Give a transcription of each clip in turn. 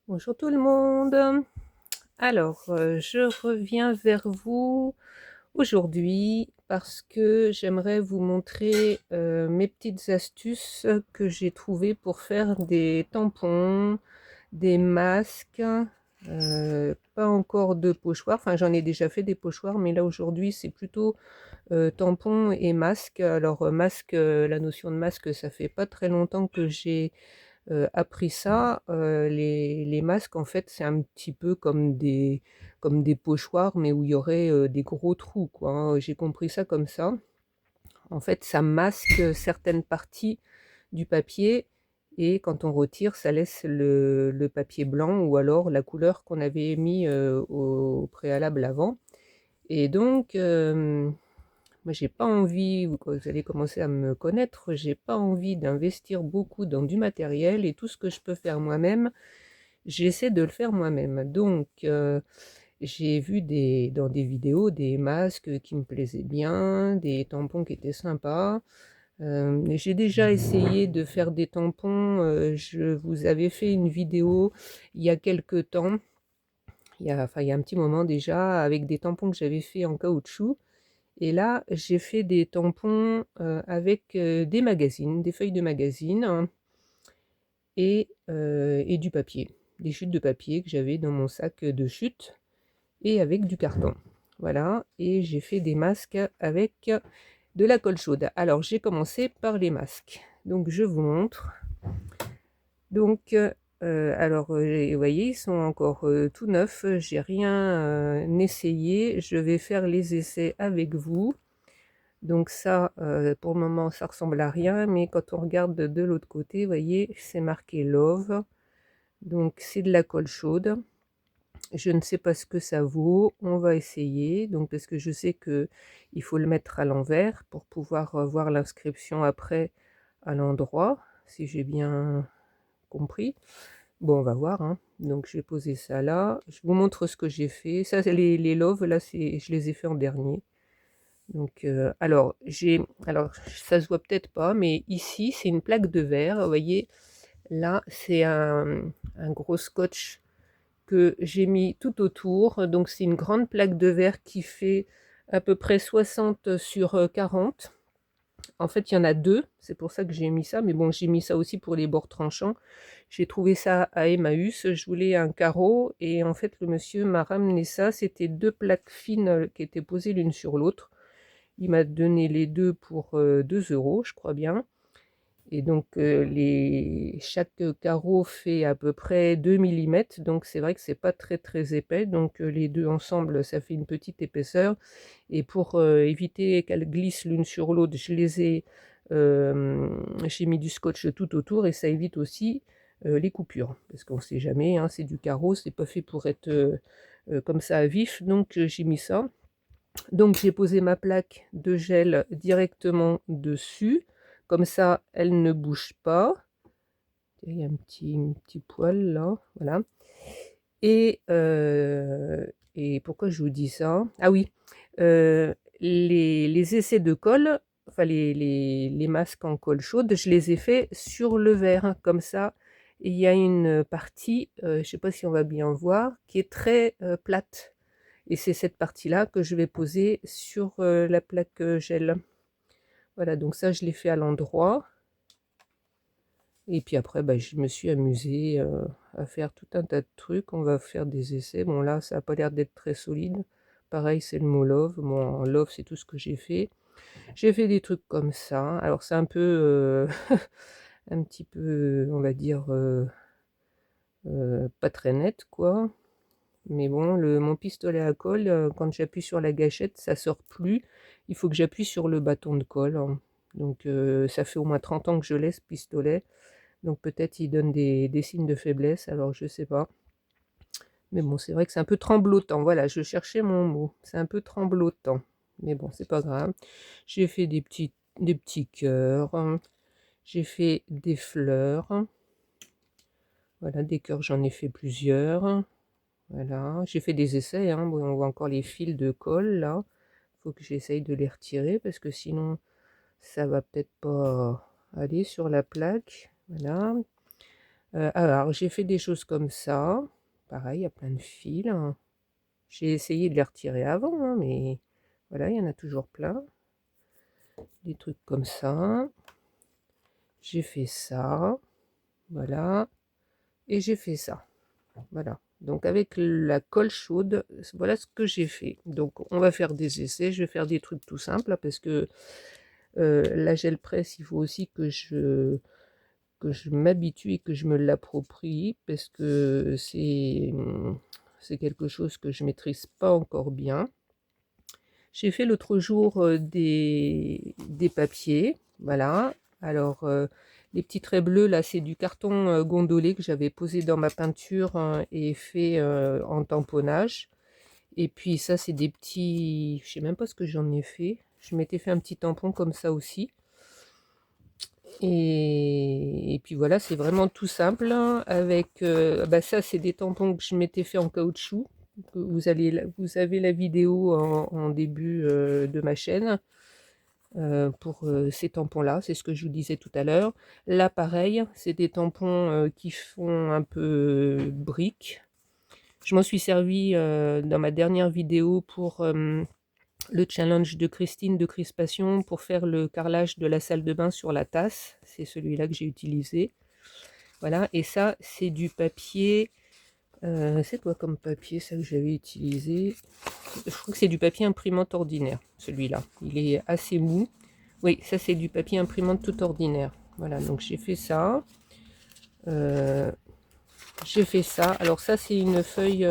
Bonjour tout le monde. Alors, je reviens vers vous aujourd'hui parce que j'aimerais vous montrer mes petites astuces que j'ai trouvées pour faire des tampons, des masques, pas encore de pochoirs. Enfin, j'en ai déjà fait des pochoirs, mais là aujourd'hui c'est plutôt tampons et masques. Alors, masque, la notion de masque, ça fait pas très longtemps que j'ai appris ça. Les masques, en fait, c'est un petit peu comme des pochoirs, mais où il y aurait des gros trous, quoi, hein. J'ai compris ça comme ça. En fait, ça masque certaines parties du papier et quand on retire, ça laisse le papier blanc ou alors la couleur qu'on avait mis au préalable avant. Et donc, moi, j'ai pas envie, quand vous allez commencer à me connaître, j'ai pas envie d'investir beaucoup dans du matériel et tout ce que je peux faire moi-même, j'essaie de le faire moi-même. Donc, j'ai vu dans des vidéos des masques qui me plaisaient bien, des tampons qui étaient sympas. J'ai déjà essayé de faire des tampons. Je vous avais fait une vidéo il y a quelque temps, enfin, il y a un petit moment déjà, avec des tampons que j'avais fait en caoutchouc. Et là, j'ai fait des tampons avec des magazines, des feuilles de magazine, hein, et du papier, des chutes de papier que j'avais dans mon sac de chute et avec du carton. Voilà, et j'ai fait des masques avec de la colle chaude. Alors, j'ai commencé par les masques. Donc, je vous montre. Donc, alors, vous voyez, ils sont encore tout neufs. J'ai rien essayé. Je vais faire les essais avec vous. Donc ça, pour le moment, ça ressemble à rien, mais quand on regarde de l'autre côté, vous voyez, c'est marqué Love. Donc c'est de la colle chaude. Je ne sais pas ce que ça vaut. On va essayer. Donc parce que je sais que il faut le mettre à l'envers pour pouvoir voir l'inscription après à l'endroit, si j'ai bien compris. Bon, on va voir, hein. Donc je vais poser ça là. Je vous montre ce que j'ai fait. Ça, les Love, là, je les ai fait en dernier. Donc, alors ça se voit peut-être pas, mais ici, c'est une plaque de verre. Vous voyez, là, c'est un gros scotch que j'ai mis tout autour. Donc, c'est une grande plaque de verre qui fait à peu près 60 sur 40. En fait, il y en a deux, c'est pour ça que j'ai mis ça. Mais bon, j'ai mis ça aussi pour les bords tranchants. J'ai trouvé ça à Emmaüs. Je voulais un carreau et en fait, le monsieur m'a ramené ça. C'était deux plaques fines qui étaient posées l'une sur l'autre. Il m'a donné les deux pour 2 €, je crois bien. Et donc, chaque carreau fait à peu près 2 millimètres. Donc, c'est vrai que c'est pas très très épais. Donc, les deux ensemble, ça fait une petite épaisseur. Et pour éviter qu'elles glissent l'une sur l'autre, j'ai mis du scotch tout autour et ça évite aussi les coupures. Parce qu'on ne sait jamais, hein, c'est du carreau, c'est pas fait pour être comme ça à vif. Donc, j'ai mis ça. Donc j'ai posé ma plaque de gel directement dessus, comme ça elle ne bouge pas. Il y a un petit poil là, voilà. Et, et pourquoi je vous dis ça? Ah oui, les essais de colle, enfin les masques en colle chaude, je les ai faits sur le verre, comme ça. Il y a une partie, je ne sais pas si on va bien voir, qui est très plate. Et c'est cette partie-là que je vais poser sur la plaque gel. Voilà, donc ça, je l'ai fait à l'endroit. Et puis après, bah, je me suis amusée à faire tout un tas de trucs. On va faire des essais. Bon, là, ça n'a pas l'air d'être très solide. Pareil, c'est le mot love. Bon, love, c'est tout ce que j'ai fait. J'ai fait des trucs comme ça. Alors, c'est un peu, un petit peu, on va dire, pas très net, quoi. Mais bon, mon pistolet à colle, quand j'appuie sur la gâchette, ça sort plus. Il faut que j'appuie sur le bâton de colle, hein. Donc ça fait au moins 30 ans que je laisse pistolet. Donc peut-être il donne des signes de faiblesse, alors je sais pas. Mais bon, c'est vrai que c'est un peu tremblotant. Voilà, je cherchais mon mot. C'est un peu tremblotant. Mais bon, c'est pas grave. J'ai fait des petits cœurs, hein. J'ai fait des fleurs. Voilà, des cœurs, j'en ai fait plusieurs. Voilà, j'ai fait des essais, hein. Bon, on voit encore les fils de colle là. Faut que j'essaye de les retirer parce que sinon ça va peut-être pas aller sur la plaque. Voilà. Alors j'ai fait des choses comme ça. Pareil, il y a plein de fils, hein. J'ai essayé de les retirer avant, hein, mais voilà, il y en a toujours plein. Des trucs comme ça. J'ai fait ça. Voilà. Et j'ai fait ça. Voilà. Donc avec la colle chaude, voilà ce que j'ai fait. Donc on va faire des essais. Je vais faire des trucs tout simples là, parce que la gel presse, il faut aussi que je m'habitue et que je me l'approprie, parce que c'est quelque chose que je maîtrise pas encore bien. J'ai fait l'autre jour des papiers, voilà. Alors les petits traits bleus là, c'est du carton gondolé que j'avais posé dans ma peinture et fait en tamponnage. Et puis ça, c'est des petits, je sais même pas ce que j'en ai fait. Je m'étais fait un petit tampon comme ça aussi. Et puis voilà, c'est vraiment tout simple, hein, avec bah ça, c'est des tampons que je m'étais fait en caoutchouc. Vous avez la vidéo en début de ma chaîne pour ces tampons-là, c'est ce que je vous disais tout à l'heure. Là, pareil, c'est des tampons qui font un peu briques. Je m'en suis servi dans ma dernière vidéo pour le challenge de Christine de Crispation pour faire le carrelage de la salle de bain sur la tasse. C'est celui-là que j'ai utilisé. Voilà, et ça, c'est du papier. C'est quoi comme papier, ça, que j'avais utilisé? Je crois que c'est du papier imprimante ordinaire, celui-là. Il est assez mou. Oui, ça, c'est du papier imprimante tout ordinaire. Voilà, donc j'ai fait ça. J'ai fait ça. Alors ça, c'est une feuille...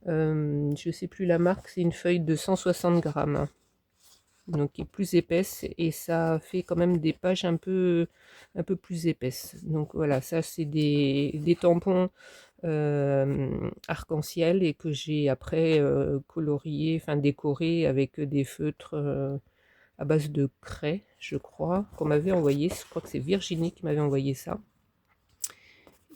je sais plus la marque, c'est une feuille de 160 grammes. Donc qui est plus épaisse, et ça fait quand même des pages un peu plus épaisses. Donc voilà, ça c'est des tampons arc-en-ciel, et que j'ai après colorié, enfin décoré avec des feutres à base de craie, je crois, qu'on m'avait envoyé. Je crois que c'est Virginie qui m'avait envoyé ça.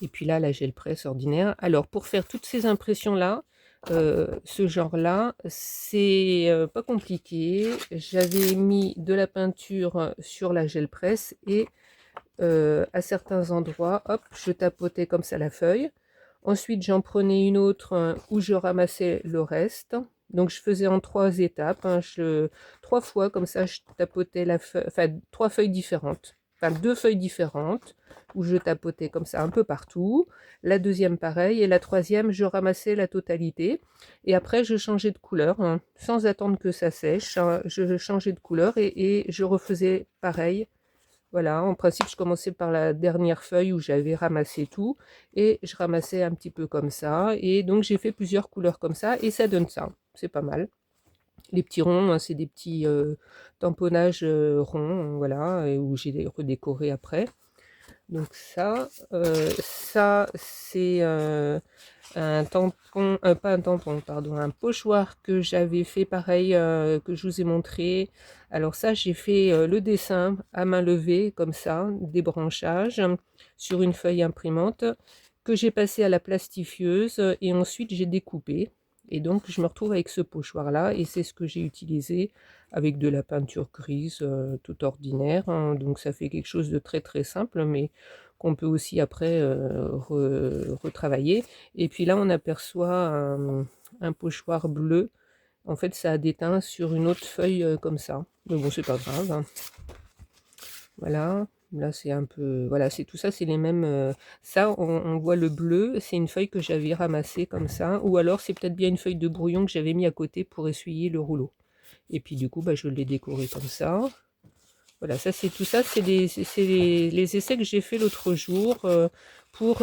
Et puis là, la gel presse ordinaire. Alors pour faire toutes ces impressions là, ce genre là, c'est pas compliqué. J'avais mis de la peinture sur la gel presse, et à certains endroits, hop, je tapotais comme ça la feuille. Ensuite j'en prenais une autre où je ramassais le reste. Donc je faisais en 3 étapes, hein, 3 fois comme ça, je tapotais la feuille, enfin 3 feuilles différentes, enfin 2 feuilles différentes, où je tapotais comme ça un peu partout. La deuxième pareil, et la troisième je ramassais la totalité, et après je changeais de couleur, hein, sans attendre que ça sèche, hein, je changeais de couleur, et je refaisais pareil. Voilà, en principe je commençais par la dernière feuille où j'avais ramassé tout, et je ramassais un petit peu comme ça, et donc j'ai fait plusieurs couleurs comme ça, et ça donne ça, c'est pas mal. Les petits ronds, hein, c'est des petits tamponnages ronds, voilà, et où j'ai redécoré après. Donc ça c'est un tampon, pas un tampon, pardon, un pochoir que j'avais fait pareil, que je vous ai montré. Alors ça, j'ai fait le dessin à main levée, comme ça, des branchages sur une feuille imprimante, que j'ai passé à la plastifieuse, et ensuite j'ai découpé. Et donc je me retrouve avec ce pochoir là, et c'est ce que j'ai utilisé avec de la peinture grise tout ordinaire, hein. Donc ça fait quelque chose de très très simple, mais qu'on peut aussi après retravailler. Et puis là on aperçoit un pochoir bleu. En fait ça a déteint sur une autre feuille comme ça, mais bon c'est pas grave, hein. Voilà, là c'est un peu, voilà, c'est tout ça, c'est les mêmes, ça on voit le bleu, c'est une feuille que j'avais ramassée comme ça, ou alors c'est peut-être bien une feuille de brouillon que j'avais mis à côté pour essuyer le rouleau. Et puis du coup bah, je l'ai décoré comme ça. Voilà, ça c'est tout ça, c'est les essais que j'ai fait l'autre jour pour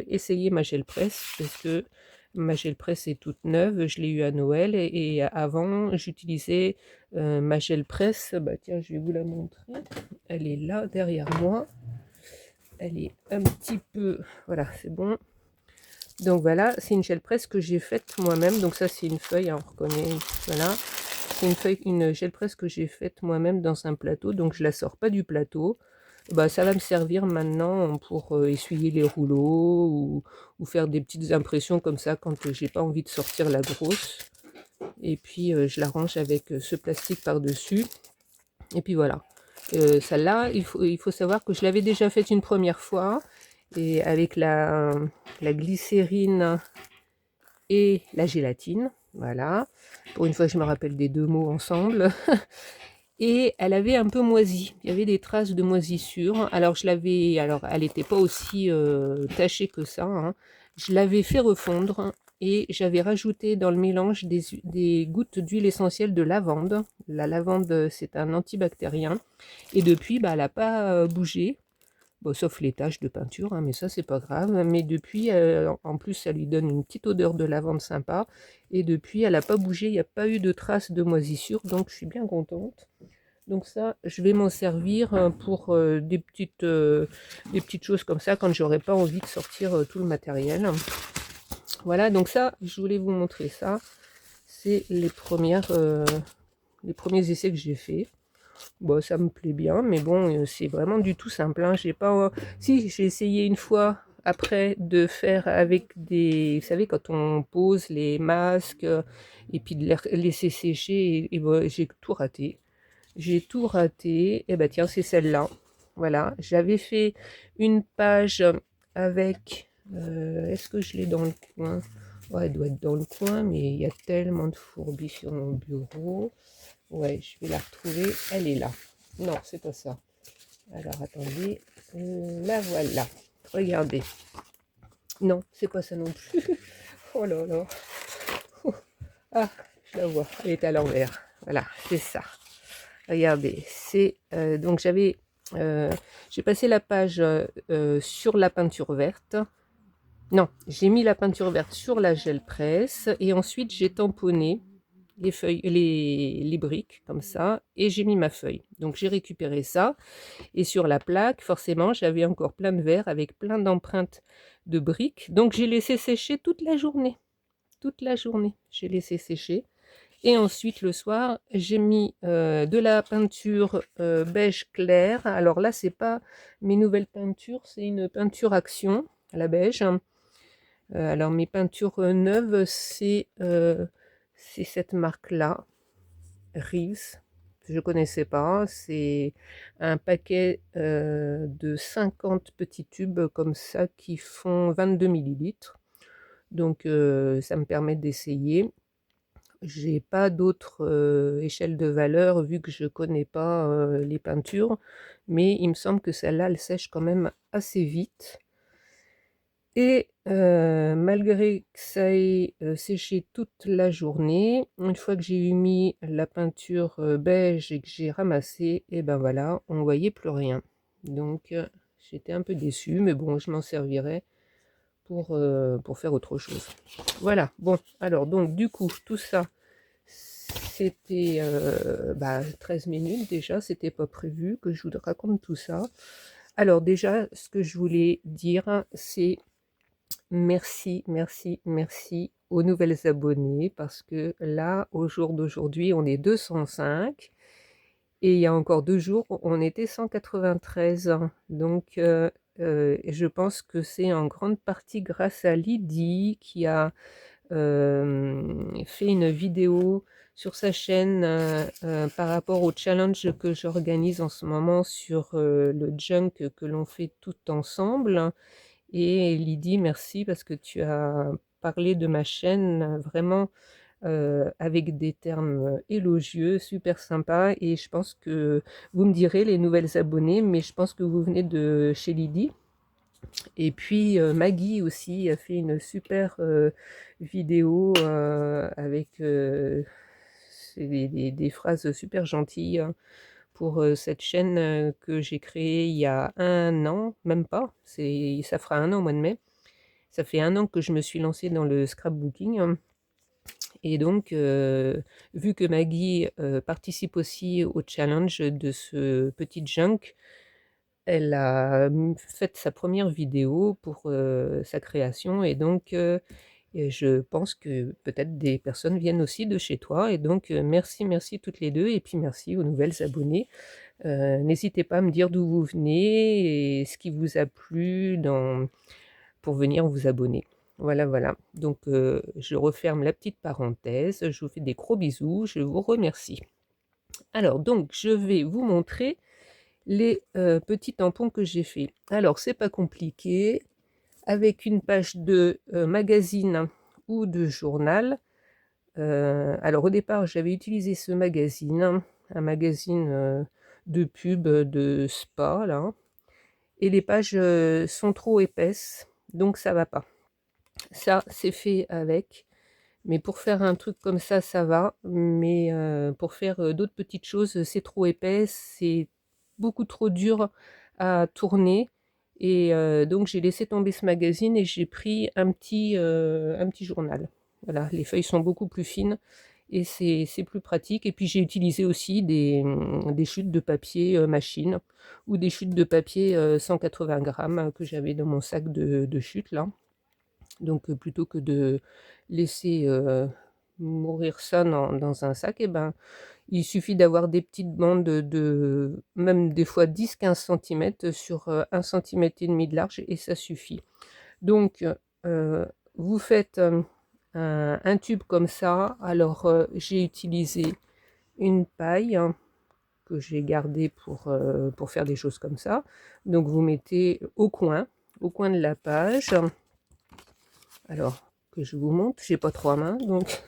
essayer ma gel presse, parce que ma gel presse est toute neuve, je l'ai eu à Noël, et avant j'utilisais ma gel presse, bah tiens je vais vous la montrer, elle est là derrière moi, elle est un petit peu, voilà c'est bon. Donc voilà, c'est une gel presse que j'ai faite moi-même, donc ça c'est une feuille, hein, on reconnaît, voilà. C'est une gel presse que j'ai faite moi-même dans un plateau, donc je la sors pas du plateau. Bah, ça va me servir maintenant pour essuyer les rouleaux, ou faire des petites impressions comme ça quand j'ai pas envie de sortir la grosse. Et puis je la range avec ce plastique par-dessus. Et puis voilà. Celle-là, il faut savoir que je l'avais déjà faite une première fois, et avec la glycérine et la gélatine, voilà. Pour une fois, je me rappelle des deux mots ensemble. Et elle avait un peu moisi. Il y avait des traces de moisissure. Alors, elle n'était pas aussi tachée que ça, hein. Je l'avais fait refondre et j'avais rajouté dans le mélange des gouttes d'huile essentielle de lavande. La lavande, c'est un antibactérien. Et depuis, bah, elle n'a pas bougé. Bon, sauf les taches de peinture, hein, mais ça, c'est pas grave. Mais depuis, en plus, ça lui donne une petite odeur de lavande sympa. Et depuis, elle n'a pas bougé. Il n'y a pas eu de traces de moisissure. Donc, je suis bien contente. Donc ça, je vais m'en servir pour des petites choses comme ça quand j'aurai pas envie de sortir tout le matériel. Voilà, donc ça, je voulais vous montrer ça. C'est les premiers essais que j'ai fait. Bon, ça me plaît bien, mais bon, c'est vraiment du tout simple, hein. J'ai pas, si, j'ai essayé une fois après de faire avec des, vous savez, quand on pose les masques et puis de les laisser sécher, et bon, j'ai tout raté. J'ai tout raté. Et ben tiens, c'est celle-là. Voilà. J'avais fait une page avec... Est-ce que je l'ai dans le coin? Ouais, elle doit être dans le coin, mais il y a tellement de fourbis sur mon bureau. Ouais, je vais la retrouver. Elle est là. Non, c'est pas ça. Alors, attendez. La voilà. Regardez. Non, c'est pas ça non plus. Oh là là. Ah, je la vois. Elle est à l'envers. Voilà, c'est ça. Regardez, c'est donc j'ai passé la page sur la peinture verte. Non, j'ai mis la peinture verte sur la gel presse et ensuite j'ai tamponné les feuilles, les briques comme ça, et j'ai mis ma feuille. Donc j'ai récupéré ça, et sur la plaque, forcément, j'avais encore plein de verre avec plein d'empreintes de briques. Donc j'ai laissé sécher toute la journée. Toute la journée, j'ai laissé sécher. Et ensuite, le soir, j'ai mis de la peinture beige clair. Alors là, c'est pas mes nouvelles peintures, c'est une peinture Action, la beige. Alors mes peintures neuves, c'est cette marque-là, Reeves. Je ne connaissais pas. C'est un paquet de 50 petits tubes comme ça qui font 22 millilitres. Donc ça me permet d'essayer. J'ai pas d'autres échelles de valeur vu que je connais pas les peintures, mais il me semble que celle-là, elle sèche quand même assez vite. Et malgré que ça ait séché toute la journée, une fois que j'ai mis la peinture beige et que j'ai ramassé, et ben voilà, on voyait plus rien. Donc j'étais un peu déçue, mais bon, je m'en servirai pour faire autre chose. Voilà, bon, alors donc du coup, tout ça, c'était 13 minutes déjà, c'était pas prévu que je vous raconte tout ça. Alors déjà, ce que je voulais dire, c'est merci, merci, merci aux nouvelles abonnées, parce que là, au jour d'aujourd'hui, on est 205, et il y a encore 2 jours, on était 193. Donc je pense que c'est en grande partie grâce à Lydie qui a fait une vidéo sur sa chaîne par rapport au challenge que j'organise en ce moment sur le junk que l'on fait tout ensemble. Et Lydie, merci parce que tu as parlé de ma chaîne vraiment avec des termes élogieux, super sympa. Et je pense que vous me direz, les nouvelles abonnées, mais je pense que vous venez de chez Lydie. Et puis Maggie aussi a fait une super vidéo avec des phrases super gentilles, hein, pour cette chaîne que j'ai créée il y a 1 an, même pas, ça fera 1 an au mois de mai. Ça fait 1 an que je me suis lancée dans le scrapbooking, hein. Et donc, vu que Maggie participe aussi au challenge de ce petit junk, elle a fait sa première vidéo pour sa création, et donc et je pense que peut-être des personnes viennent aussi de chez toi, et donc merci, merci toutes les deux, et puis merci aux nouvelles abonnées. N'hésitez pas à me dire d'où vous venez et ce qui vous a plu pour venir vous abonner. Voilà, voilà. Donc je referme la petite parenthèse, je vous fais des gros bisous, je vous remercie. Alors donc je vais vous montrer les petits tampons que j'ai fait. Alors c'est pas compliqué, avec une page de magazine ou de journal. Alors au départ j'avais utilisé ce magazine, un magazine de pub de spa là, et les pages sont trop épaisses, donc ça va pas. Ça c'est fait avec, mais pour faire un truc comme ça va, mais pour faire d'autres petites choses, c'est trop épais, c'est beaucoup trop dur à tourner, et donc j'ai laissé tomber ce magazine et j'ai pris un petit journal. Voilà, les feuilles sont beaucoup plus fines et c'est plus pratique. Et puis j'ai utilisé aussi des chutes de papier machine, ou des chutes de papier 180 grammes que j'avais dans mon sac de chute là. Donc plutôt que de laisser mourir ça dans un sac, et ben, il suffit d'avoir des petites bandes de même des fois 10-15 cm sur 1,5 cm de large, et ça suffit. Donc vous faites un tube comme ça. Alors j'ai utilisé une paille, hein, que j'ai gardée pour faire des choses comme ça. Donc vous mettez au coin de la page. Alors que je vous montre, j'ai pas 3 mains, donc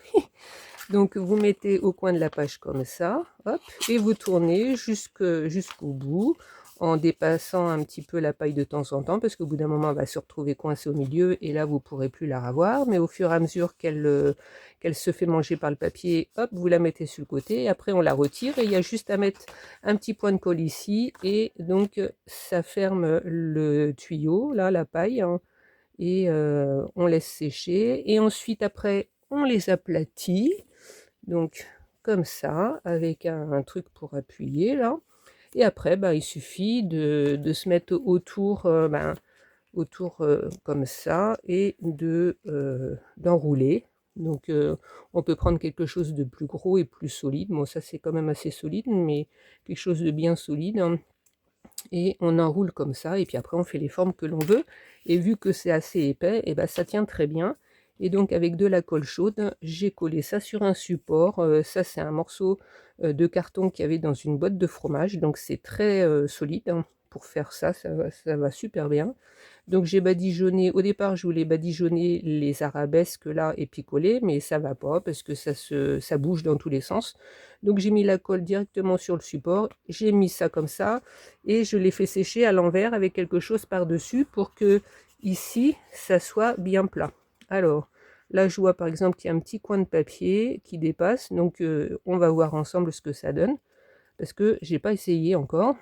donc vous mettez au coin de la page comme ça, hop, et vous tournez jusqu'au bout, en dépassant un petit peu la paille de temps en temps, parce qu'au bout d'un moment, elle va se retrouver coincée au milieu, et là, vous pourrez plus la revoir. Mais au fur et à mesure qu'elle se fait manger par le papier, hop, vous la mettez sur le côté, et après on la retire, et il y a juste à mettre un petit point de colle ici, et donc ça ferme le tuyau, là, la paille, hein, et on laisse sécher. Et ensuite, après, on les aplatit, donc comme ça, avec un truc pour appuyer là. Et après, ben, il suffit de se mettre autour, autour comme ça, et d'enrouler. Donc on peut prendre quelque chose de plus gros et plus solide. Bon, ça c'est quand même assez solide, mais quelque chose de bien solide, hein. Et on enroule comme ça, et puis après on fait les formes que l'on veut. Et vu que c'est assez épais, et ben ça tient très bien. Et donc avec de la colle chaude, j'ai collé ça sur un support. Ça c'est un morceau de carton qu'il y avait dans une boîte de fromage, donc c'est très solide, hein. Pour faire ça, ça va super bien. Donc j'ai badigeonné, au départ je voulais badigeonner les arabesques là et puis coller, mais ça va pas parce que ça bouge dans tous les sens. Donc j'ai mis la colle directement sur le support, j'ai mis ça comme ça, et je l'ai fait sécher à l'envers avec quelque chose par-dessus pour que ici ça soit bien plat. Alors là je vois par exemple qu'il y a un petit coin de papier qui dépasse, donc on va voir ensemble ce que ça donne, parce que j'ai pas essayé encore.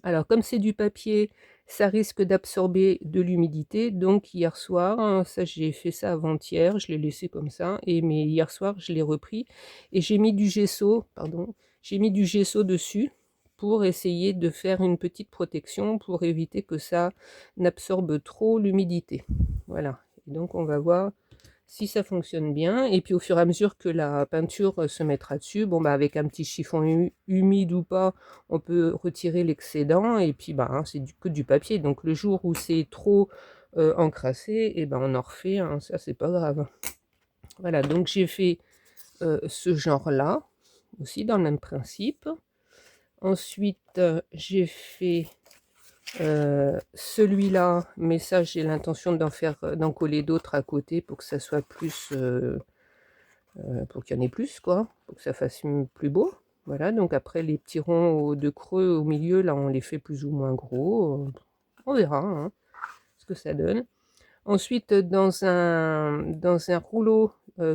Alors comme c'est du papier, ça risque d'absorber de l'humidité. Donc hier soir, hein, ça j'ai fait ça avant-hier, je l'ai laissé comme ça, mais hier soir je l'ai repris et j'ai mis du gesso, pardon, j'ai mis du gesso dessus pour essayer de faire une petite protection pour éviter que ça n'absorbe trop l'humidité. Voilà, et donc on va voir si ça fonctionne bien. Et puis au fur et à mesure que la peinture se mettra dessus, bon bah avec un petit chiffon humide ou pas, on peut retirer l'excédent, et puis bah hein, c'est que du papier. Donc le jour où c'est trop encrassé, et ben on en refait, hein, ça c'est pas grave. Voilà, donc j'ai fait ce genre là aussi dans le même principe. Ensuite j'ai fait celui-là, mais ça j'ai l'intention d'en coller d'autres à côté pour que ça soit plus pour qu'il y en ait plus, quoi, pour que ça fasse plus beau. Voilà, donc après les petits ronds de creux au milieu, là on les fait plus ou moins gros. On verra hein, ce que ça donne. Ensuite, dans un rouleau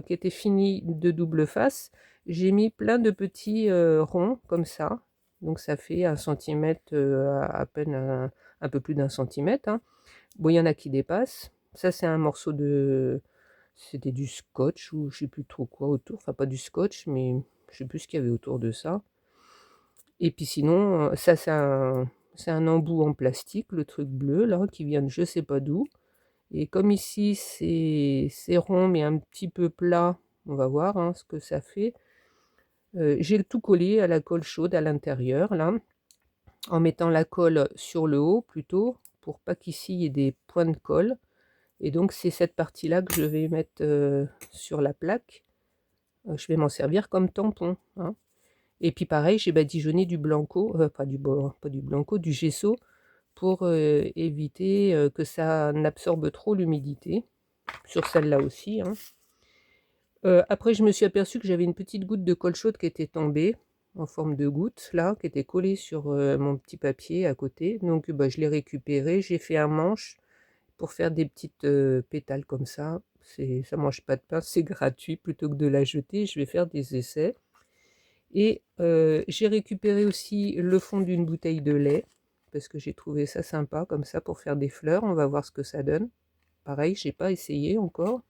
qui était fini de double face, j'ai mis plein de petits ronds comme ça. Donc ça fait 1 cm, à peine un peu plus d'1 cm, hein. Bon, il y en a qui dépassent. Ça c'est un morceau de... C'était du scotch ou je sais plus trop quoi autour. Enfin pas du scotch, mais je sais plus ce qu'il y avait autour de ça. Et puis sinon, ça c'est un embout en plastique, le truc bleu là, qui vient de je sais pas d'où. Et comme ici c'est rond mais un petit peu plat, on va voir hein, ce que ça fait. J'ai tout collé à la colle chaude à l'intérieur là, en mettant la colle sur le haut plutôt, pour pas qu'ici il y ait des points de colle. Et donc c'est cette partie là que je vais mettre sur la plaque. Je vais m'en servir comme tampon, hein. Et puis pareil, j'ai badigeonné du blanco, pas du blanco, du gesso pour éviter que ça n'absorbe trop l'humidité. Sur celle-là aussi, hein. Après, je me suis aperçue que j'avais une petite goutte de colle chaude qui était tombée en forme de goutte, là, qui était collée sur mon petit papier à côté. Donc, bah, je l'ai récupéré. J'ai fait un manche pour faire des petites pétales comme ça. Ça mange pas de pain, c'est gratuit. Plutôt que de la jeter, je vais faire des essais. Et j'ai récupéré aussi le fond d'une bouteille de lait, parce que j'ai trouvé ça sympa comme ça pour faire des fleurs. On va voir ce que ça donne. Pareil, j'ai pas essayé encore.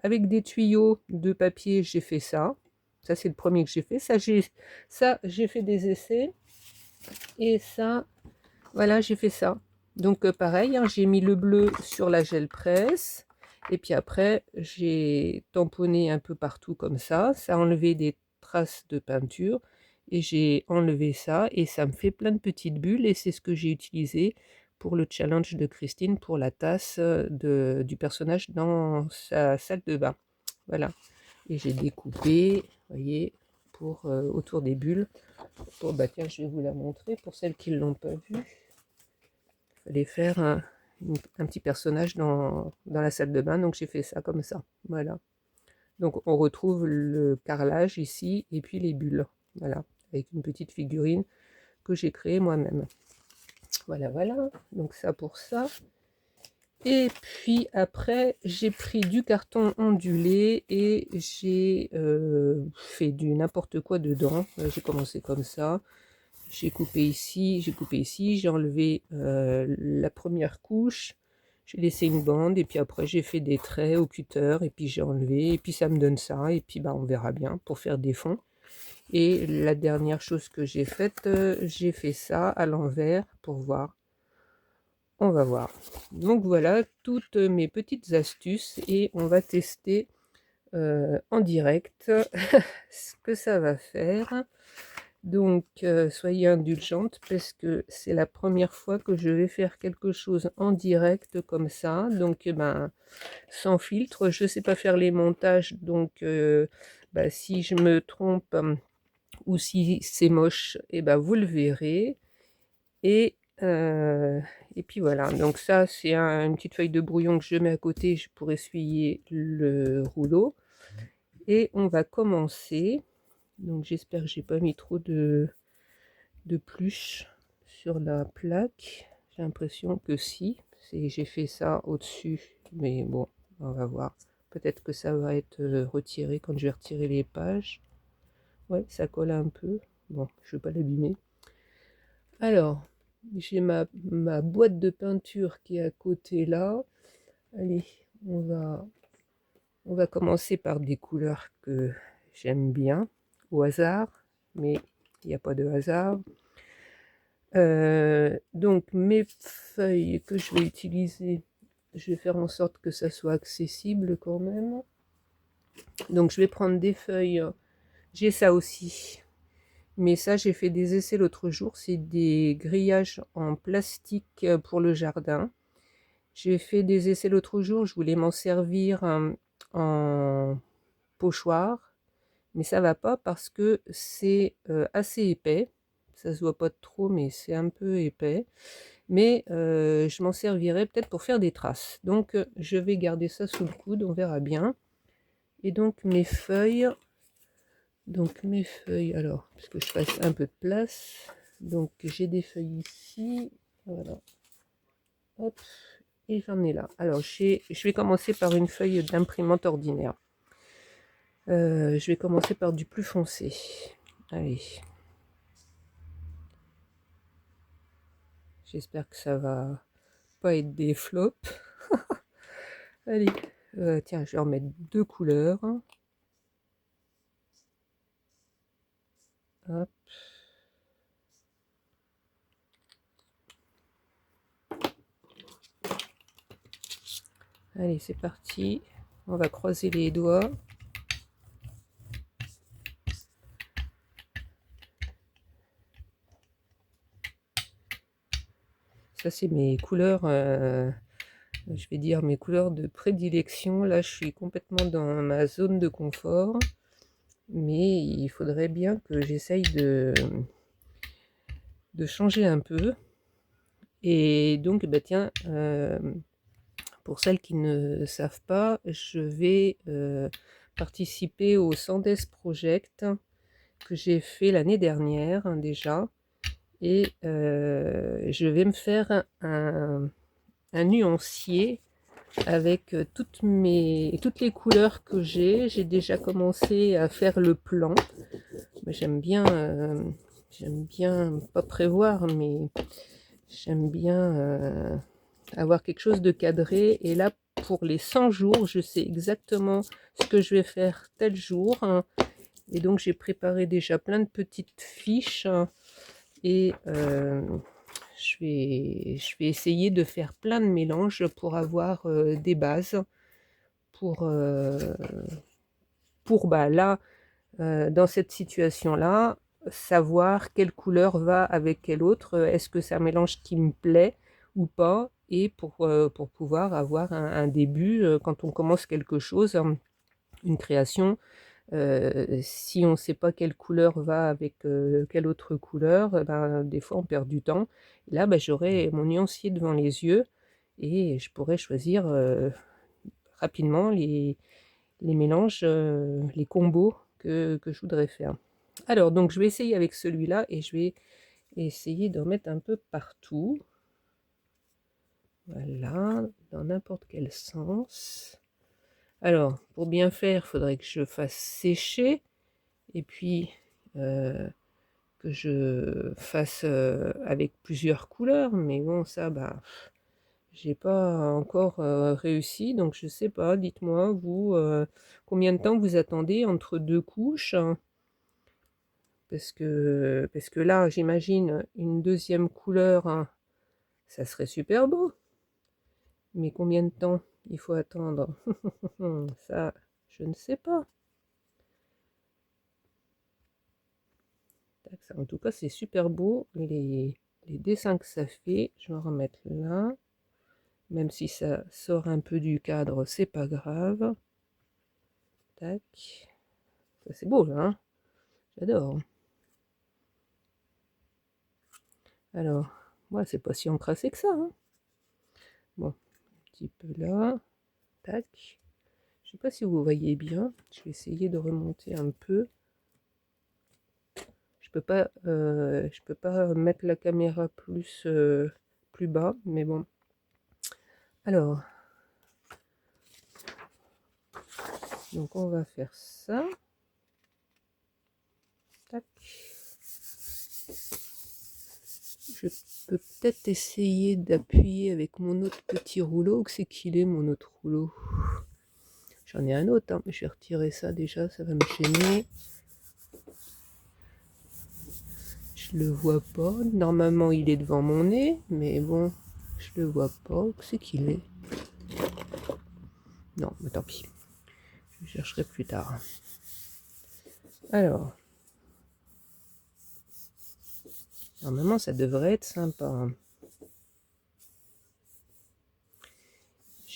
Avec des tuyaux de papier, j'ai fait ça. Ça, c'est le premier que j'ai fait. J'ai fait des essais. Et ça, voilà, j'ai fait ça. Donc, pareil, hein, j'ai mis le bleu sur la gel presse. Et puis après, j'ai tamponné un peu partout comme ça. Ça a enlevé des traces de peinture. Et j'ai enlevé ça. Et ça me fait plein de petites bulles. Et c'est ce que j'ai utilisé pour le challenge de Christine, pour la tasse du personnage dans sa salle de bain. Voilà. Et j'ai découpé, vous voyez, pour autour des bulles. Bah tiens, je vais vous la montrer pour celles qui ne l'ont pas vue. Il fallait faire un petit personnage dans la salle de bain, donc j'ai fait ça comme ça. Voilà. Donc on retrouve le carrelage ici et puis les bulles. Voilà, avec une petite figurine que j'ai créée moi-même. Voilà, voilà. Donc ça pour ça. Et puis après, j'ai pris du carton ondulé et j'ai fait du n'importe quoi dedans. J'ai commencé comme ça. J'ai coupé ici, j'ai enlevé la première couche. J'ai laissé une bande et puis après j'ai fait des traits au cutter et puis j'ai enlevé et puis ça me donne ça et puis bah on verra bien pour faire des fonds. Et la dernière chose que j'ai faite, j'ai fait ça à l'envers pour voir. On va voir. Donc voilà toutes mes petites astuces et on va tester en direct ce que ça va faire. Donc soyez indulgentes parce que c'est la première fois que je vais faire quelque chose en direct comme ça. Donc ben, sans filtre, je ne sais pas faire les montages. Donc ben, si je me trompe ou si c'est moche, et ben, vous le verrez. Et et puis voilà, donc ça c'est une petite feuille de brouillon que je mets à côté pour essuyer le rouleau. Et on va commencer. Donc j'espère que j'ai pas mis trop de pluche sur la plaque. J'ai l'impression que si. J'ai fait ça au-dessus, mais bon, on va voir. Peut-être que ça va être retiré quand je vais retirer les pages. Ouais, ça colle un peu. Bon, je ne vais pas l'abîmer. Alors, j'ai ma boîte de peinture qui est à côté là. Allez, on va commencer par des couleurs que j'aime bien, au hasard, mais il n'y a pas de hasard. Donc mes feuilles que je vais utiliser, je vais faire en sorte que ça soit accessible quand même. Donc je vais prendre des feuilles, j'ai ça aussi. Mais ça, j'ai fait des essais l'autre jour. C'est des grillages en plastique pour le jardin. J'ai fait des essais l'autre jour. Je voulais m'en servir en pochoir. Mais ça va pas parce que c'est assez épais. Ça se voit pas trop, mais c'est un peu épais. Mais je m'en servirai peut-être pour faire des traces. Donc, je vais garder ça sous le coude. On verra bien. Et donc, mes feuilles... alors, parce que je fasse un peu de place. Donc, j'ai des feuilles ici. Voilà. Hop. Et j'en ai là. Alors, je vais commencer par une feuille d'imprimante ordinaire. Je vais commencer par du plus foncé. Allez. J'espère que ça va pas être des flops. Allez. Tiens, je vais en mettre deux couleurs. Hop. Allez, c'est parti. On va croiser les doigts. Ça, c'est mes couleurs, je vais dire mes couleurs de prédilection. Là, je suis complètement dans ma zone de confort. mais il faudrait bien que j'essaye de changer un peu. Et donc, bah tiens, pour celles qui ne savent pas, je vais participer au Sandes Project que j'ai fait l'année dernière déjà. Et je vais me faire un nuancier avec toutes les couleurs que j'ai. J'ai déjà commencé à faire le plan. Mais j'aime bien pas prévoir, mais j'aime bien avoir quelque chose de cadré. Et là, pour les 100 jours, je sais exactement ce que je vais faire tel jour. Et donc, j'ai préparé déjà plein de petites fiches. Et je vais essayer de faire plein de mélanges pour avoir des bases. Pour bah, là, dans cette situation-là, savoir quelle couleur va avec quelle autre. Est-ce que c'est un mélange qui me plaît ou pas? Et pour pouvoir avoir un début, quand on commence quelque chose, une création, si on ne sait pas quelle couleur va avec quelle autre couleur, ben, des fois on perd du temps. Et là, ben, j'aurai mon nuancier devant les yeux et je pourrais choisir rapidement les mélanges, les combos que je voudrais faire. Alors, donc je vais essayer avec celui-là et je vais essayer d'en mettre un peu partout. Voilà, dans n'importe quel sens. Alors, pour bien faire, il faudrait que je fasse sécher et puis que je fasse avec plusieurs couleurs. Mais bon, ça, bah, j'ai pas encore réussi, donc je sais pas. Dites-moi, vous, combien de temps vous attendez entre deux couches, hein? Parce que là, j'imagine une deuxième couleur, hein, ça serait super beau. Mais combien de temps il faut attendre? Ça, je ne sais pas. En tout cas, c'est super beau. Les dessins que ça fait, je vais en remettre là. Même si ça sort un peu du cadre, c'est pas grave. Tac. Ça, c'est beau, là, hein. J'adore. Alors, moi, c'est pas si encrassé que ça, hein. Bon, un petit peu là. Tac. Je sais pas si vous voyez bien. Je vais essayer de remonter un peu. Je peux pas mettre la caméra plus bas, mais bon. Alors, donc on va faire ça. Tac. Je peux peut-être essayer d'appuyer avec mon autre petit rouleau. Où c'est qu'il est, mon autre rouleau? J'en ai un autre, hein, mais je vais retirer ça déjà, ça va me gêner. Je le vois pas. Normalement, il est devant mon nez, mais bon, je le vois pas. Où c'est qu'il est? Non, mais tant pis. Je chercherai plus tard. Alors, normalement, ça devrait être sympa, hein.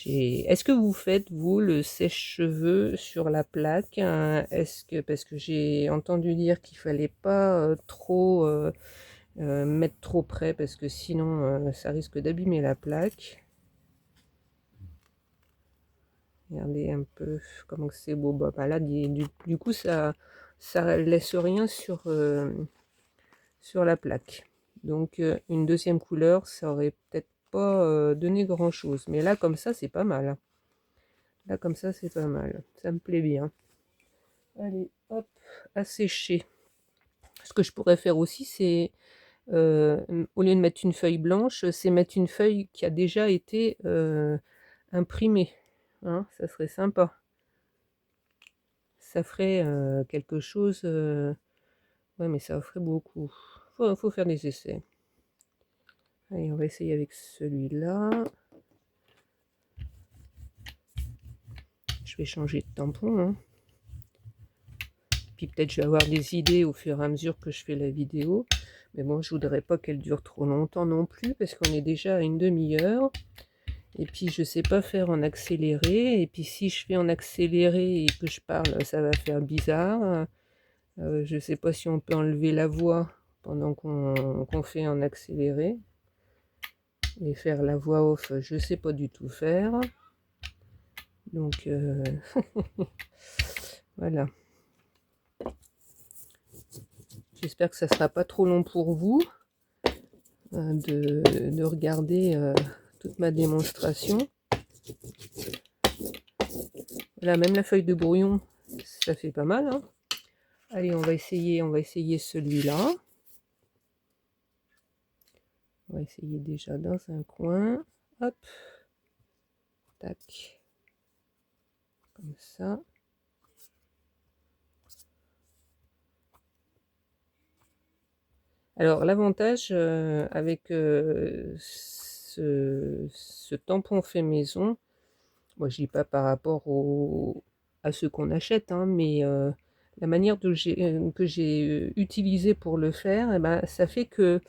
Est-ce que vous faites, vous, le sèche-cheveux sur la plaque, hein? Parce que j'ai entendu dire qu'il fallait pas trop mettre trop près, parce que sinon ça risque d'abîmer la plaque. Regardez un peu comment c'est beau. Bah, là, du coup, ça laisse rien sur la plaque. Donc, une deuxième couleur, ça aurait peut-être pas donné grand-chose. Mais là, comme ça, c'est pas mal. Là, comme ça, c'est pas mal. Ça me plaît bien. Allez, hop, à sécher. Ce que je pourrais faire aussi, c'est, au lieu de mettre une feuille blanche, c'est mettre une feuille qui a déjà été imprimée. Hein, ça serait sympa. Ça ferait quelque chose. Ouais, mais ça ferait beaucoup. Faut faire des essais. Allez, on va essayer avec celui-là. Je vais changer de tampon, hein. Puis peut-être je vais avoir des idées au fur et à mesure que je fais la vidéo. Mais bon, je voudrais pas qu'elle dure trop longtemps non plus, parce qu'on est déjà à une demi-heure. Et puis je sais pas faire en accéléré. Et puis si je fais en accéléré et que je parle, ça va faire bizarre. Je ne sais pas si on peut enlever la voix pendant qu'on fait en accéléré. Et faire la voix off, je ne sais pas du tout faire. Donc voilà. J'espère que ça ne sera pas trop long pour vous de regarder toute ma démonstration. Voilà, même la feuille de brouillon, ça fait pas mal, hein. Allez, on va essayer celui-là. On va essayer déjà dans un coin. Hop. Tac. Comme ça. Alors, l'avantage avec ce tampon fait maison, moi je dis pas par rapport à ce qu'on achète, hein, mais la manière que j'ai utilisé pour le faire, eh ben, ça fait que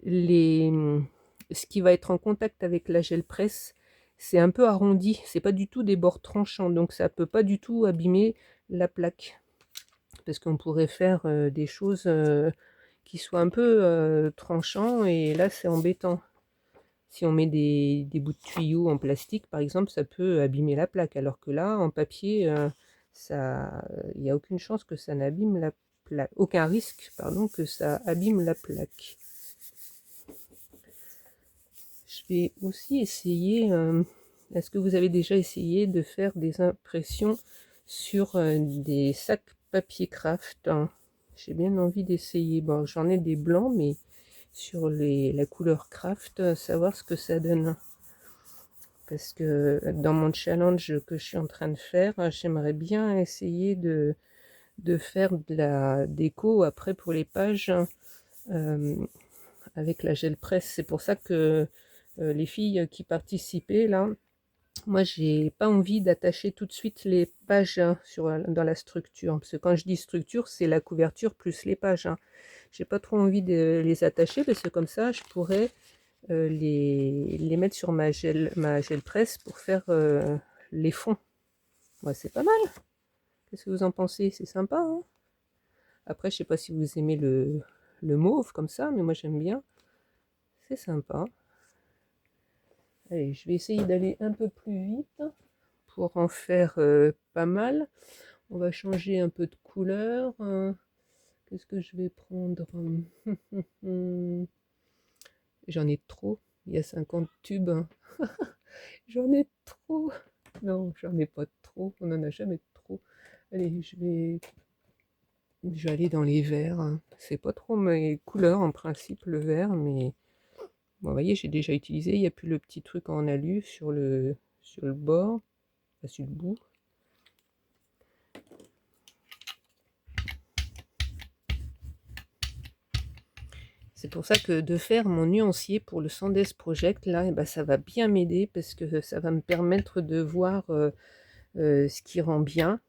ce qui va être en contact avec la gel presse, c'est un peu arrondi, c'est pas du tout des bords tranchants, donc ça peut pas du tout abîmer la plaque. Parce qu'on pourrait faire des choses qui soient un peu tranchants, et là c'est embêtant. Si on met des bouts de tuyaux en plastique, par exemple, ça peut abîmer la plaque, alors que là, en papier, il n'y a aucune chance que ça n'abîme la plaque, aucun risque, pardon, que ça abîme la plaque. Je vais aussi essayer, est-ce que vous avez déjà essayé de faire des impressions sur des sacs papier craft, hein? J'ai bien envie d'essayer. Bon, j'en ai des blancs, mais sur la couleur craft, savoir ce que ça donne. Parce que dans mon challenge que je suis en train de faire, j'aimerais bien essayer de faire de la déco après pour les pages avec la gel presse. C'est pour ça que les filles qui participaient là, moi j'ai pas envie d'attacher tout de suite les pages dans la structure. Parce que quand je dis structure, c'est la couverture plus les pages. J'ai pas trop envie de les attacher parce que comme ça je pourrais les mettre sur ma gel presse pour faire les fonds. Ouais, c'est pas mal. Qu'est-ce que vous en pensez? C'est sympa, hein? Après, je sais pas si vous aimez le mauve comme ça, mais moi j'aime bien. C'est sympa. Allez, je vais essayer d'aller un peu plus vite pour en faire pas mal. On va changer un peu de couleur. Qu'est-ce que je vais prendre? J'en ai trop. Il y a 50 tubes. J'en ai trop. Non, j'en ai pas trop. On n'en a jamais trop. Allez, je vais aller dans les verts. C'est pas trop mes couleurs en principe, le vert, mais bon, vous voyez, j'ai déjà utilisé. Il n'y a plus le petit truc en alu sur le bord, enfin, sur le bout. C'est pour ça que de faire mon nuancier pour le Sandes Project, là, eh ben, ça va bien m'aider parce que ça va me permettre de voir ce qui rend bien.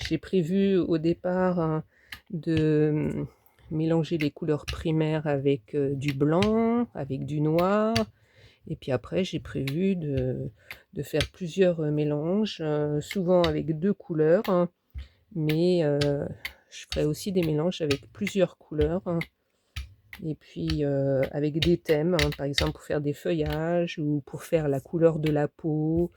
J'ai prévu au départ de mélanger les couleurs primaires avec du blanc, avec du noir. Et puis après, j'ai prévu de faire plusieurs mélanges, souvent avec deux couleurs, hein, mais je ferai aussi des mélanges avec plusieurs couleurs, hein, et puis avec des thèmes, hein, par exemple pour faire des feuillages ou pour faire la couleur de la peau,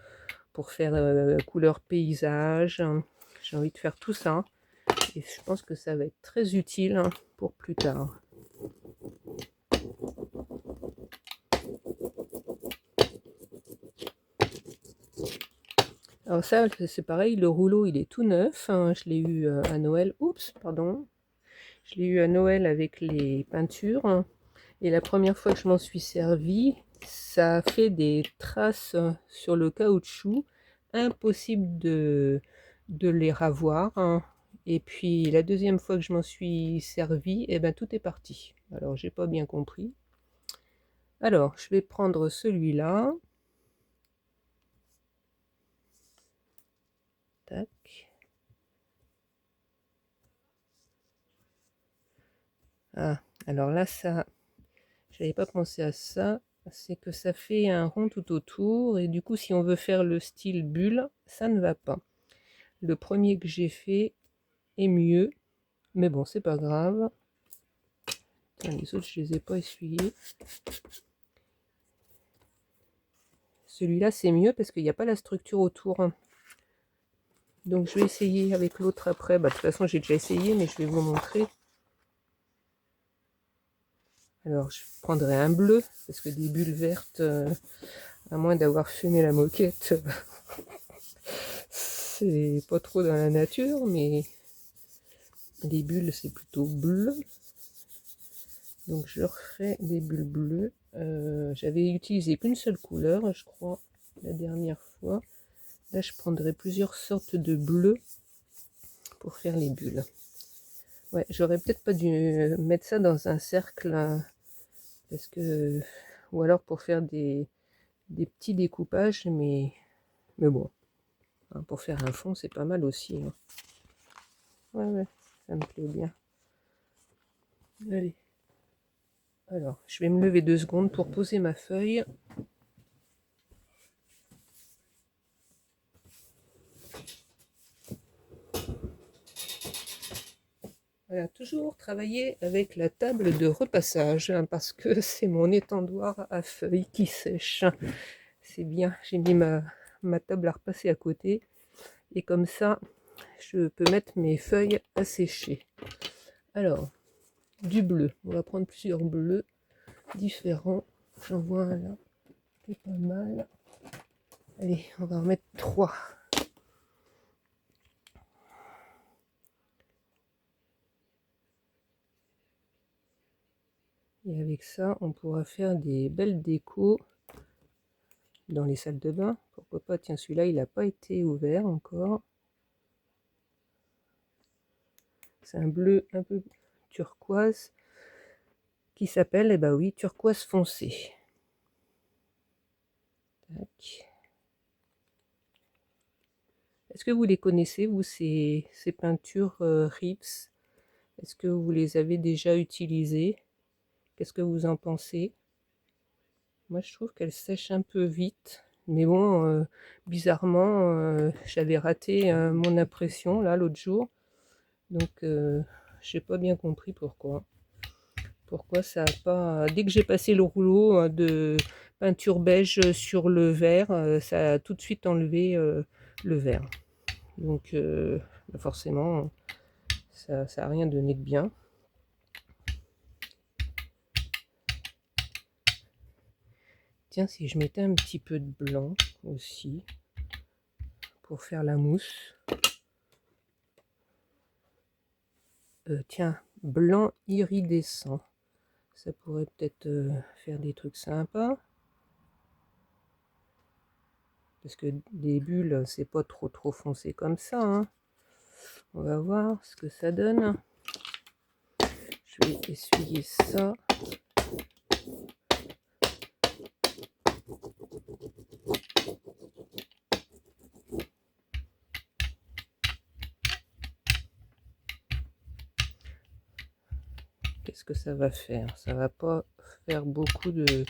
pour faire couleur paysage. Hein. J'ai envie de faire tout ça et je pense que ça va être très utile, hein, pour plus tard. Alors ça, c'est pareil, le rouleau, il est tout neuf, hein, je l'ai eu à Noël. Oups, pardon. Je l'ai eu à Noël avec les peintures, hein, et la première fois que je m'en suis servi, ça a fait des traces sur le caoutchouc, impossible de les ravoir, hein. Et puis la deuxième fois que je m'en suis servi, eh ben, tout est parti. Alors j'ai pas bien compris. Alors je vais prendre celui-là. Tac. Ah, alors là, ça, j'avais pas pensé à ça. C'est que ça fait un rond tout autour. Et du coup, si on veut faire le style bulle, ça ne va pas. Le premier que j'ai fait est mieux. Mais bon, c'est pas grave. Tiens, les autres, je les ai pas essuyés. Celui-là, c'est mieux parce qu'il n'y a pas la structure autour. Donc, je vais essayer avec l'autre après. Bah, de toute façon, j'ai déjà essayé, mais je vais vous montrer. Alors, je prendrai un bleu, parce que des bulles vertes, à moins d'avoir fumé la moquette, c'est pas trop dans la nature, mais les bulles, c'est plutôt bleu. Donc, je referai des bulles bleues. J'avais utilisé qu'une seule couleur, je crois, la dernière fois. Là, je prendrai plusieurs sortes de bleu pour faire les bulles. Ouais, j'aurais peut-être pas dû mettre ça dans un cercle, parce que, ou alors pour faire des petits découpages, mais bon, hein, pour faire un fond, c'est pas mal aussi. Hein. Ouais, ça me plaît bien. Allez. Alors, je vais me lever 2 secondes pour poser ma feuille. Voilà, toujours travailler avec la table de repassage, hein, parce que c'est mon étendoir à feuilles qui sèche. C'est bien, j'ai mis ma table à repasser à côté. Et comme ça, je peux mettre mes feuilles à sécher. Alors, du bleu. On va prendre plusieurs bleus différents. J'en vois un là, qui est pas mal. Allez, on va en mettre 3. Et avec ça, on pourra faire des belles décos dans les salles de bain. Pourquoi pas, tiens, celui-là, il n'a pas été ouvert encore. C'est un bleu un peu turquoise qui s'appelle, eh ben oui, turquoise foncé. Tac. Est-ce que vous les connaissez, vous, ces peintures Rips? Est-ce que vous les avez déjà utilisées? Qu'est-ce que vous en pensez? Moi, je trouve qu'elles sèchent un peu vite. Mais bon, bizarrement, j'avais raté mon impression, là, l'autre jour. Donc, j'ai pas bien compris pourquoi. Pourquoi ça a pas... Dès que j'ai passé le rouleau de peinture beige sur le vert, ça a tout de suite enlevé le vert. Donc, forcément, ça n'a rien donné de bien. Tiens, si je mettais un petit peu de blanc aussi, pour faire la mousse. Tiens, blanc iridescent. Ça pourrait peut-être faire des trucs sympas. Parce que des bulles, c'est pas trop foncé comme ça. Hein. On va voir ce que ça donne. Je vais essuyer ça. Qu'est-ce que ça va faire? Ça va pas faire beaucoup de...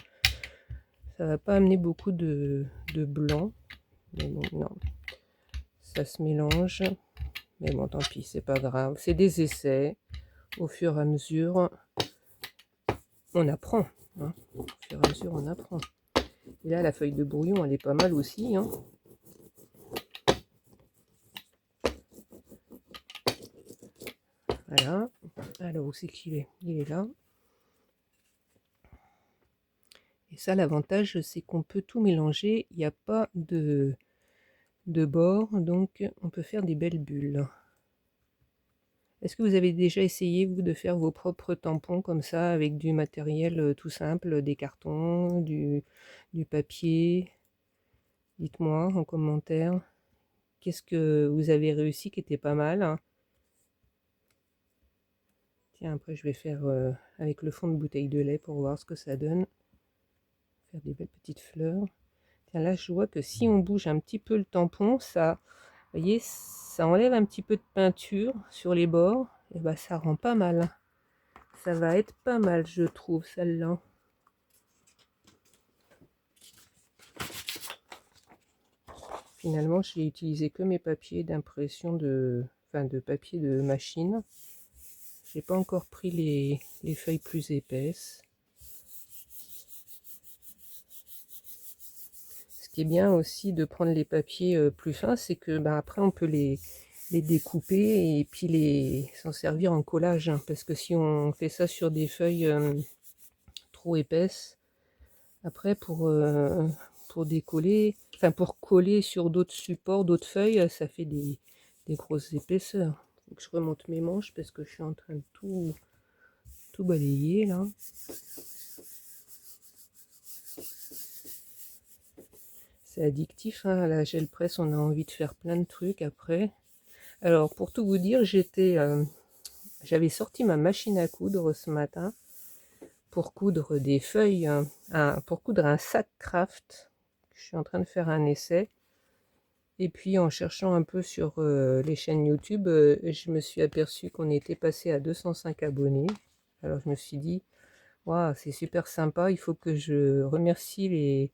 Ça va pas amener beaucoup de blanc. Mais bon, non. Ça se mélange. Mais bon, tant pis, c'est pas grave. C'est des essais. Au fur et à mesure, on apprend. Hein. Au fur et à mesure, on apprend. Et là, la feuille de brouillon, elle est pas mal aussi. Hein. Voilà. Alors, où c'est qu'il est? Il est là. Et ça, l'avantage, c'est qu'on peut tout mélanger. Il n'y a pas de bord, donc on peut faire des belles bulles. Est-ce que vous avez déjà essayé, vous, de faire vos propres tampons comme ça, avec du matériel tout simple, des cartons, du papier? Dites-moi en commentaire. Qu'est-ce que vous avez réussi qui était pas mal? Hein. Tiens, après je vais faire avec le fond de bouteille de lait pour voir ce que ça donne. Faire des belles petites fleurs. Tiens, là je vois que si on bouge un petit peu le tampon, ça, vous voyez, ça enlève un petit peu de peinture sur les bords. Et bah ça rend pas mal. Ça va être pas mal, je trouve, celle-là. Finalement, j'ai utilisé que mes papiers d'impression de enfin de papier de machine. J'ai pas encore pris les feuilles plus épaisses. Ce qui est bien aussi de prendre les papiers plus fins, c'est que après on peut les découper et puis s'en servir en collage. Hein, parce que si on fait ça sur des feuilles trop épaisses, après pour décoller, enfin pour coller sur d'autres supports, d'autres feuilles, ça fait des grosses épaisseurs. Donc je remonte mes manches parce que je suis en train de tout balayer là. C'est addictif, hein, la gel presse, on a envie de faire plein de trucs après. Alors pour tout vous dire, j'avais sorti ma machine à coudre ce matin pour coudre des feuilles, pour coudre un sac craft. Je suis en train de faire un essai. Et puis en cherchant un peu sur les chaînes YouTube, je me suis aperçu qu'on était passé à 205 abonnés. Alors je me suis dit, waouh, c'est super sympa, il faut que je remercie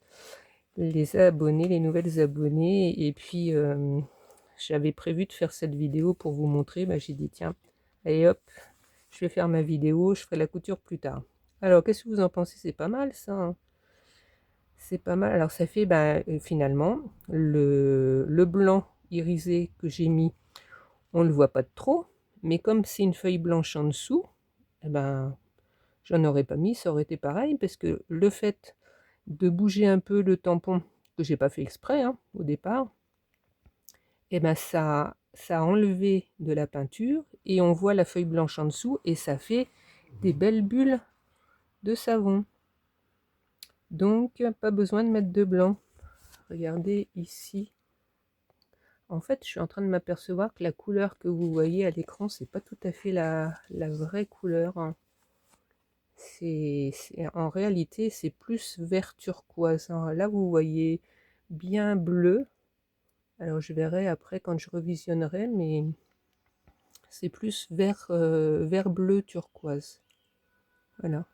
les abonnés, les nouvelles abonnées. Et puis j'avais prévu de faire cette vidéo pour vous montrer. J'ai dit, tiens, allez hop, je vais faire ma vidéo, je ferai la couture plus tard. Alors qu'est-ce que vous en pensez? C'est pas mal ça, hein. C'est pas mal. Alors ça fait finalement le blanc irisé que j'ai mis, on ne le voit pas de trop, mais comme c'est une feuille blanche en dessous, eh ben j'en aurais pas mis, ça aurait été pareil, parce que le fait de bouger un peu le tampon, que j'ai pas fait exprès hein, au départ, eh ben ça a enlevé de la peinture et on voit la feuille blanche en dessous et ça fait des belles bulles de savon. Donc pas besoin de mettre de blanc. Regardez ici. En fait, je suis en train de m'apercevoir que la couleur que vous voyez à l'écran, c'est pas tout à fait la vraie couleur. Hein. En réalité, c'est plus vert turquoise. Hein. Là, vous voyez bien bleu. Alors, je verrai après quand je revisionnerai, mais c'est plus vert, vert bleu turquoise. Voilà.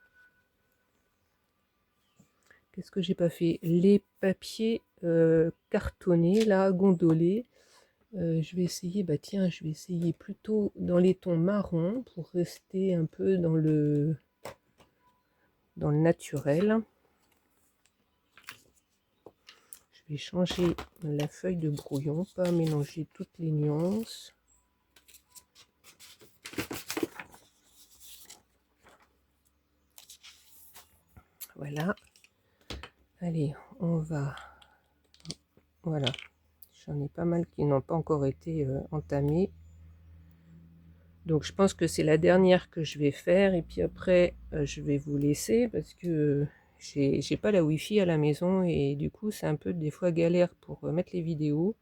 Qu'est-ce que j'ai pas fait? Les papiers cartonnés, là, gondolés. Je vais essayer, tiens, je vais essayer plutôt dans les tons marrons pour rester un peu dans le naturel. Je vais changer la feuille de brouillon, pas mélanger toutes les nuances. Voilà. Allez, on va... Voilà. J'en ai pas mal qui n'ont pas encore été entamés. Donc je pense que c'est la dernière que je vais faire. Et puis après, je vais vous laisser parce que j'ai pas la Wi-Fi à la maison. Et du coup, c'est un peu des fois galère pour mettre les vidéos.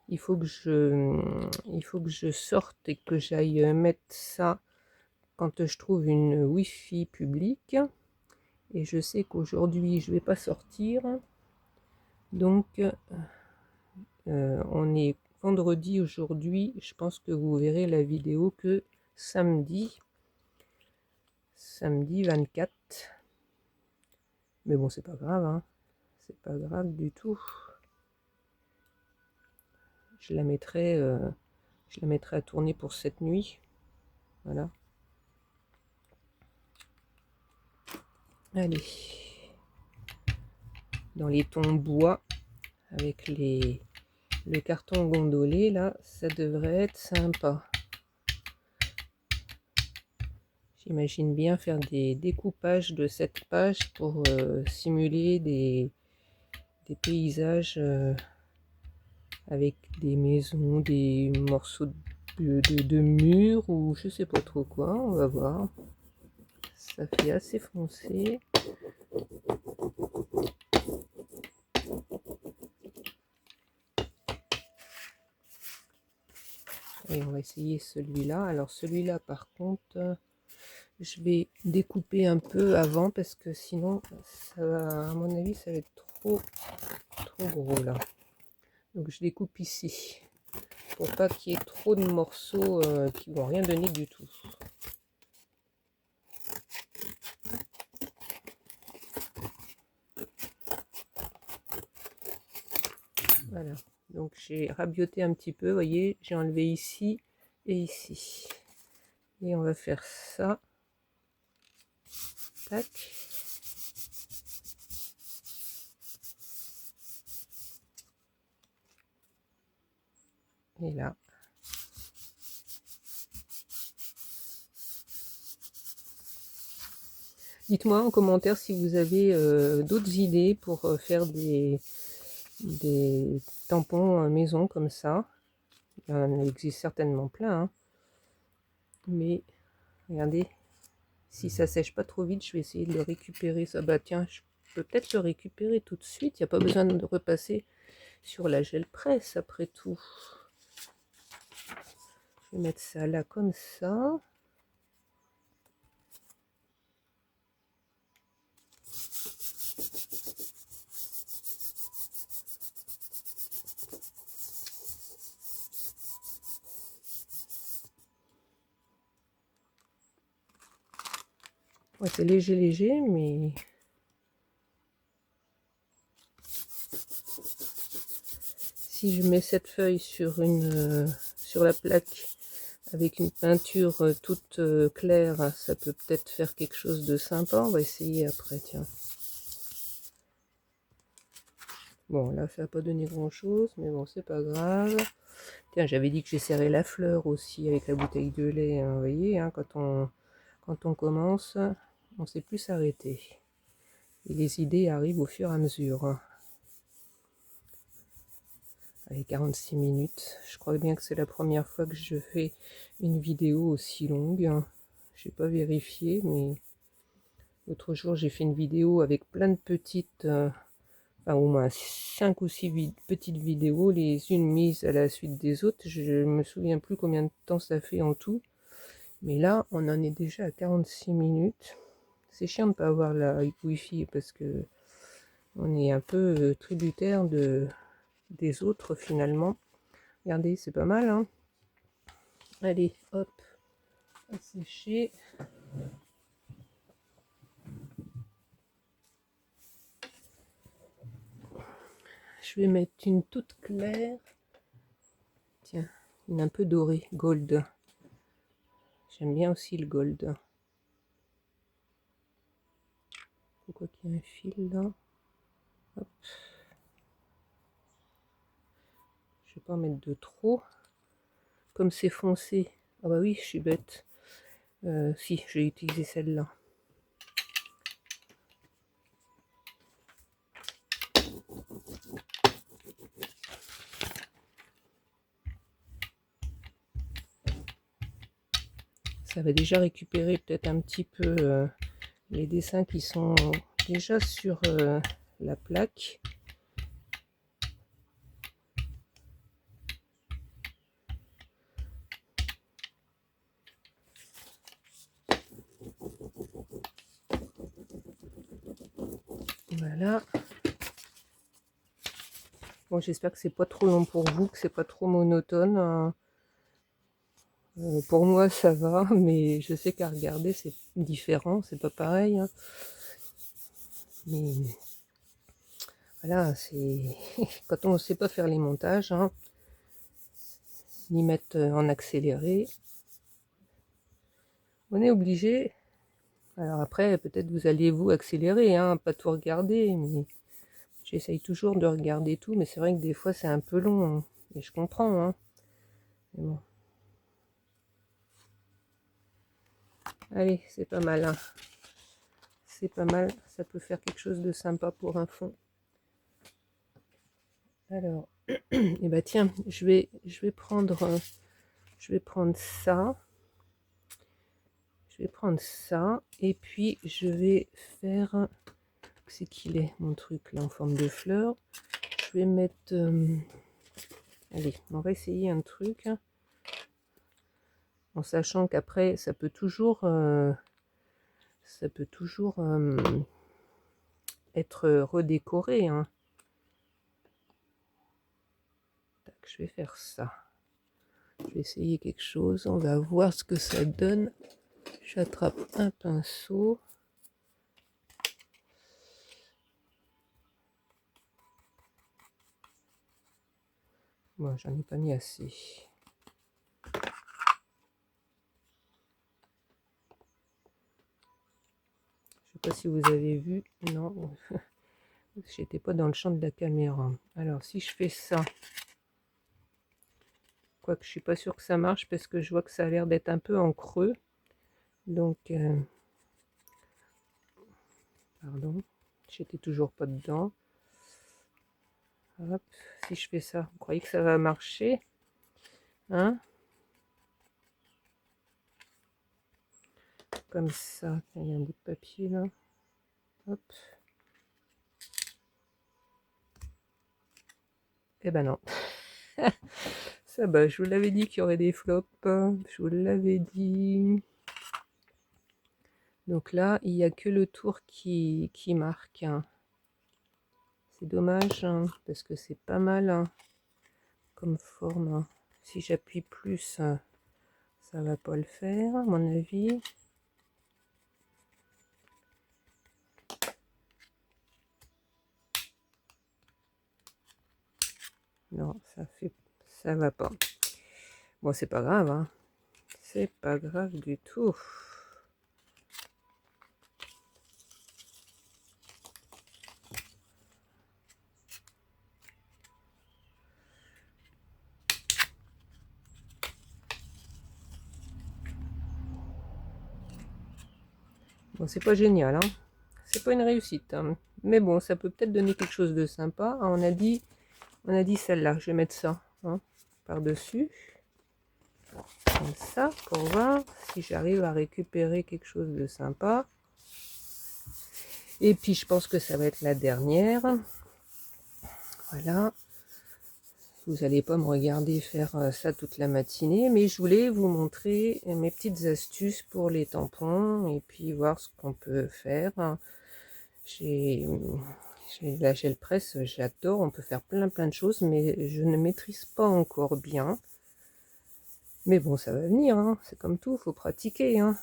Il faut que je sorte et que j'aille mettre ça quand je trouve une Wi-Fi publique. Et je sais qu'aujourd'hui, je vais pas sortir. Donc, on est vendredi aujourd'hui. Je pense que vous verrez la vidéo que samedi 24. Mais bon, c'est pas grave, hein. C'est pas grave du tout. Je la mettrai à tourner pour cette nuit. Voilà. Allez. Dans les tons bois, avec le carton gondolé, là, ça devrait être sympa. J'imagine bien faire des découpages de cette page pour simuler des paysages avec des maisons, des morceaux de murs ou je sais pas trop quoi, on va voir. Ça fait assez foncé. Et on va essayer celui-là. Alors celui-là par contre, je vais découper un peu avant parce que sinon, ça va, à mon avis, ça va être trop gros là. Donc je découpe ici pour pas qu'il y ait trop de morceaux qui vont rien donner du tout. Voilà. Donc j'ai rabioté un petit peu, vous voyez, j'ai enlevé ici et ici. Et on va faire ça. Tac. Et là. Dites-moi en commentaire si vous avez d'autres idées pour faire des tampons maison comme ça. Il y en existe certainement plein. Hein. Mais regardez, si ça sèche pas trop vite, je vais essayer de le récupérer. Ça, bah tiens, je peux peut-être le récupérer tout de suite. Il n'y a pas besoin de repasser sur la gel presse après tout. Je vais mettre ça là comme ça. Ouais, c'est léger, mais si je mets cette feuille sur sur la plaque avec une peinture toute claire, ça peut peut-être faire quelque chose de sympa. On va essayer après, tiens. Bon, là, ça n'a pas donné grand-chose, mais bon, c'est pas grave. Tiens, j'avais dit que j'essaierais la fleur aussi avec la bouteille de lait. Hein, vous voyez, hein, quand on commence, on ne sait plus s'arrêter. Et les idées arrivent au fur et à mesure. Hein. Allez, 46 minutes. Je crois bien que c'est la première fois que je fais une vidéo aussi longue. Je n'ai pas vérifié, mais l'autre jour, j'ai fait une vidéo avec plein de petites, enfin au moins 5 ou 6 petites vidéos, les unes mises à la suite des autres. Je me souviens plus combien de temps ça fait en tout. Mais là, on en est déjà à 46 minutes. C'est chiant de ne pas avoir la Wi-Fi parce que on est un peu tributaire des autres finalement. Regardez, c'est pas mal. Hein. Allez, hop, à sécher. Je vais mettre une toute claire. Tiens, une un peu dorée, gold. J'aime bien aussi le gold. Pourquoi qu'il y a un fil là? Hop. Je vais pas en mettre de trop. Comme c'est foncé. Ah bah oui, je suis bête. Si, je vais utiliser celle-là. Ça va déjà récupérer peut-être un petit peu les dessins qui sont déjà sur la plaque. Voilà. Bon, j'espère que c'est pas trop long pour vous, que c'est pas trop monotone. Hein. Pour moi, ça va, mais je sais qu'à regarder, c'est différent, c'est pas pareil. Hein. Mais voilà, c'est quand on ne sait pas faire les montages, hein, ni mettre en accéléré, on est obligé. Alors après, peut-être vous allez vous accélérer, hein, pas tout regarder, mais j'essaye toujours de regarder tout, mais c'est vrai que des fois c'est un peu long, hein, et je comprends. Hein. Mais bon. Allez, c'est pas mal. Hein. C'est pas mal, ça peut faire quelque chose de sympa pour un fond. Alors, et bah tiens, je vais prendre ça. Je vais prendre ça et puis je vais faire. C'est qu'il est mon truc là en forme de fleur. Je vais mettre. Allez, on va essayer un truc. En sachant qu'après, ça peut toujours être redécoré. Hein. Tac, je vais faire ça. Je vais essayer quelque chose. On va voir ce que ça donne. J'attrape un pinceau. Moi, j'en ai pas mis assez. Je sais pas si vous avez vu. Non, j'étais pas dans le champ de la caméra. Alors, si je fais ça, quoique je suis pas sûre que ça marche parce que je vois que ça a l'air d'être un peu en creux. Donc, pardon, j'étais toujours pas dedans. Hop, si je fais ça, vous croyez que ça va marcher? Hein? Comme ça, il y a un bout de papier là. Hop. Eh ben non. Ça bah, je vous l'avais dit qu'il y aurait des flops. Je vous l'avais dit. Donc là, il n'y a que le tour qui marque. Hein. C'est dommage, hein, parce que c'est pas mal hein, comme forme. Hein. Si j'appuie plus, ça va pas le faire, à mon avis. Non, ça va pas. Bon, c'est pas grave, hein. C'est pas grave du tout. Bon, c'est pas génial, hein. C'est pas une réussite, hein. Mais bon, ça peut peut-être donner quelque chose de sympa. Ah, on a dit celle-là. Je vais mettre ça hein, par-dessus. Comme ça, pour voir si j'arrive à récupérer quelque chose de sympa. Et puis, je pense que ça va être la dernière. Voilà. Vous n'allez pas me regarder faire ça toute la matinée, mais je voulais vous montrer mes petites astuces pour les tampons et puis voir ce qu'on peut faire. J'ai la gel presse, j'adore, on peut faire plein de choses, mais je ne maîtrise pas encore bien. Mais bon, ça va venir, hein. C'est comme tout, faut pratiquer. Hein.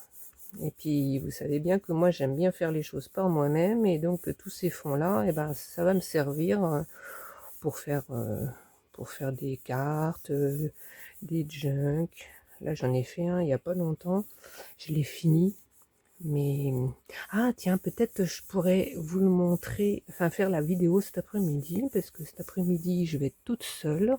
Et puis, vous savez bien que moi, j'aime bien faire les choses par moi-même, et donc tous ces fonds-là, eh ben, ça va me servir pour faire des cartes, des junks. Là, j'en ai fait un il n'y a pas longtemps. Je l'ai fini. Mais ah tiens, peut-être je pourrais vous le montrer, enfin faire la vidéo cet après-midi, parce que cet après-midi, je vais être toute seule.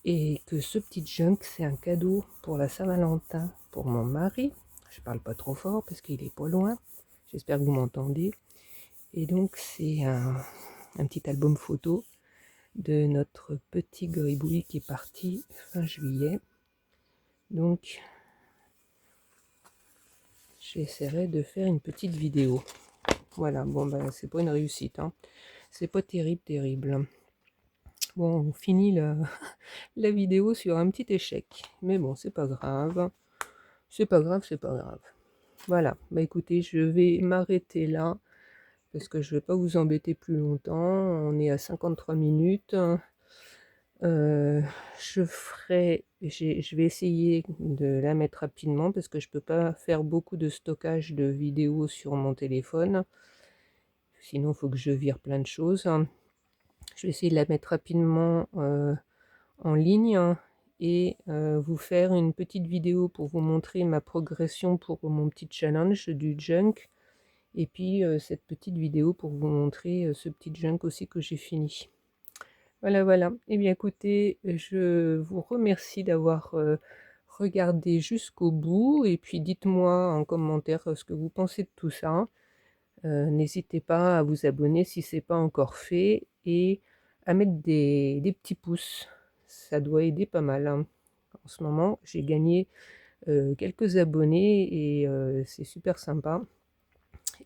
Et que ce petit junk, c'est un cadeau pour la Saint-Valentin, pour mon mari. Je parle pas trop fort parce qu'il est pas loin. J'espère que vous m'entendez. Et donc, c'est un petit album photo de notre petit Gribouille qui est parti fin juillet. Donc, j'essaierai de faire une petite vidéo. Voilà, bon ben c'est pas une réussite, hein. C'est pas terrible. Bon, on finit la vidéo sur un petit échec. Mais bon, c'est pas grave. C'est pas grave. Voilà, bah écoutez, je vais m'arrêter là. Parce que je vais pas vous embêter plus longtemps. On est à 53 minutes. Je vais essayer de la mettre rapidement parce que je peux pas faire beaucoup de stockage de vidéos sur mon téléphone. Sinon, il faut que je vire plein de choses. Je vais essayer de la mettre rapidement en ligne et vous faire une petite vidéo pour vous montrer ma progression pour mon petit challenge du junk. Et puis cette petite vidéo pour vous montrer ce petit junk aussi que j'ai fini. Voilà. Eh bien écoutez, je vous remercie d'avoir regardé jusqu'au bout. Et puis dites-moi en commentaire ce que vous pensez de tout ça. N'hésitez pas à vous abonner si ce n'est pas encore fait. Et à mettre des petits pouces. Ça doit aider pas mal. Hein. En ce moment, j'ai gagné quelques abonnés et c'est super sympa.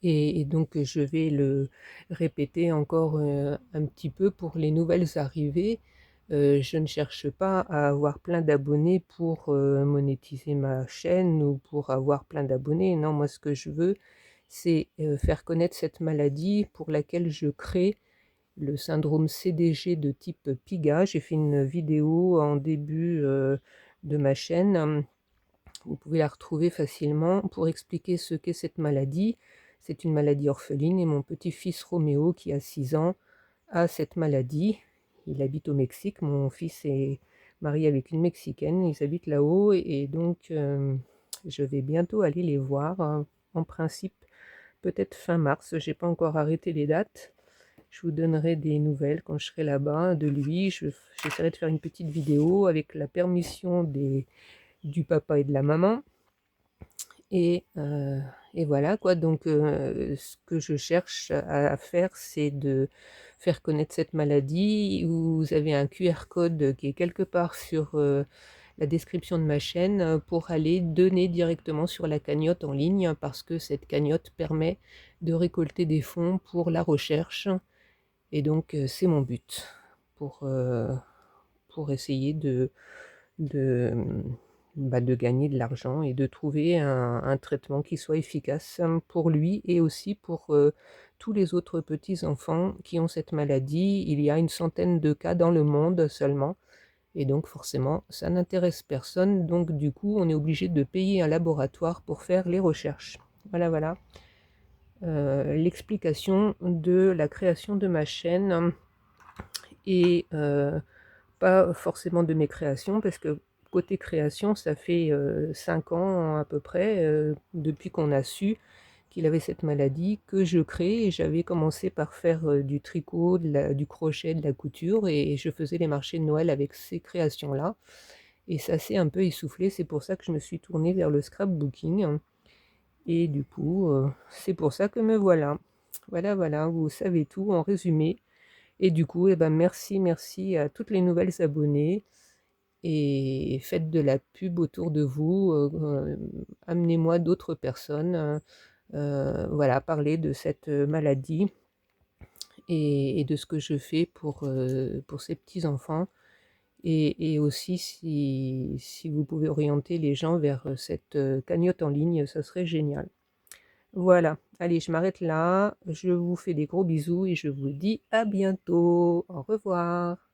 Et donc je vais le répéter encore un petit peu pour les nouvelles arrivées. Je ne cherche pas à avoir plein d'abonnés pour monétiser ma chaîne ou pour avoir plein d'abonnés. Non, moi ce que je veux, c'est faire connaître cette maladie pour laquelle je crée le syndrome CDG de type PIGA. J'ai fait une vidéo en début de ma chaîne. Vous pouvez la retrouver facilement pour expliquer ce qu'est cette maladie. C'est une maladie orpheline et mon petit-fils Roméo, qui a 6 ans, a cette maladie. il habite au Mexique. Mon fils est marié avec une Mexicaine, ils habitent là-haut et donc je vais bientôt aller les voir, en principe peut-être fin mars. J'ai pas encore arrêté les dates. Je vous donnerai des nouvelles quand je serai là-bas de lui. J'essaierai de faire une petite vidéo avec la permission du papa et de la maman. Et, euh, et voilà quoi, donc ce que je cherche à faire, c'est de faire connaître cette maladie. Vous avez un QR code qui est quelque part sur la description de ma chaîne pour aller donner directement sur la cagnotte en ligne, parce que cette cagnotte permet de récolter des fonds pour la recherche. Et donc c'est mon but pour essayer de, de gagner de l'argent et de trouver un traitement qui soit efficace pour lui et aussi pour tous les autres petits-enfants qui ont cette maladie. Il y a une centaine de cas dans le monde seulement et donc forcément ça n'intéresse personne. Donc du coup on est obligé de payer un laboratoire pour faire les recherches. Voilà, voilà. L'explication de la création de ma chaîne et pas forcément de mes créations, parce que côté création, ça fait 5 ans à peu près, depuis qu'on a su qu'il avait cette maladie, que je crée. Et j'avais commencé par faire du tricot, du crochet, de la couture, et je faisais les marchés de Noël avec ces créations-là. Et ça s'est un peu essoufflé, c'est pour ça que je me suis tournée vers le scrapbooking. Et du coup, c'est pour ça que me voilà. Voilà, voilà, vous savez tout en résumé. Et du coup, eh ben, merci à toutes les nouvelles abonnées et faites de la pub autour de vous. Amenez-moi d'autres personnes. Voilà, parler de cette maladie et de ce que je fais pour ces petits-enfants. Et aussi, si vous pouvez orienter les gens vers cette cagnotte en ligne, ça serait génial. Voilà, allez, je m'arrête là. Je vous fais des gros bisous et je vous dis à bientôt. Au revoir.